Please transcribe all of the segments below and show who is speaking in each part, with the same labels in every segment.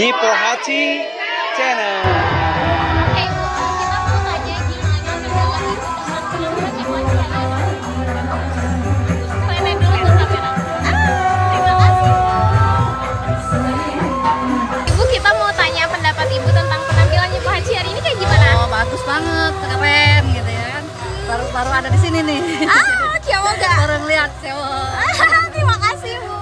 Speaker 1: Nipo Hachi Channel.
Speaker 2: Kita mau tanya gimana mendapat ibu penampilan Ibu Kalian dulu ke kamera. Terima kasih. Ibu, kita mau tanya pendapat Ibu tentang penampilan Ibu Haji hari ini kayak gimana?
Speaker 3: Oh, bagus banget, keren gitu ya kan. Baru ada di sini nih.
Speaker 2: Ciao enggak?
Speaker 3: Baru ngeliat cewek.
Speaker 2: Terima kasih, Bu.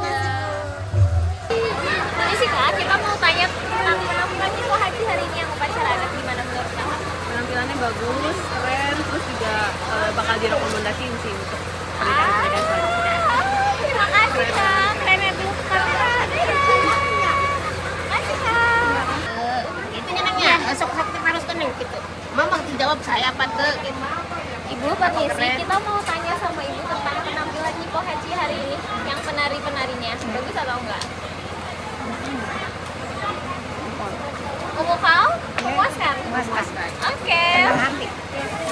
Speaker 2: Ini sih Kak, kita mau tanya tentang penampilan Ibu Haji hari ini yang upacara adat gimana menurut Kakak?
Speaker 3: Penampilannya bagus, keren, terus juga bakal direkomendasiin sih untuk pernikahan selanjutnya.
Speaker 2: Terima kasih Kak. Keren dulu ke kamera. Terima kasih Kak.
Speaker 4: Itu nyenangnya, sok-sok harus keneng gitu. Mamang dijawab saya apa tuh gitu.
Speaker 2: Ibu, permisi, kita mau tanya sama Ibu tentang penampilan Ibu Haji hari ini yang penari-penarinya. Bagus atau enggak? Memukau? Memuaskan?
Speaker 4: Mas.
Speaker 2: Oke.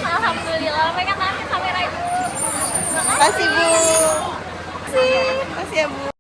Speaker 2: Alhamdulillah, pegang tangan kamera Ibu. Terima
Speaker 4: Kasih Bu.
Speaker 2: kasih.
Speaker 4: Kasih ya Bu.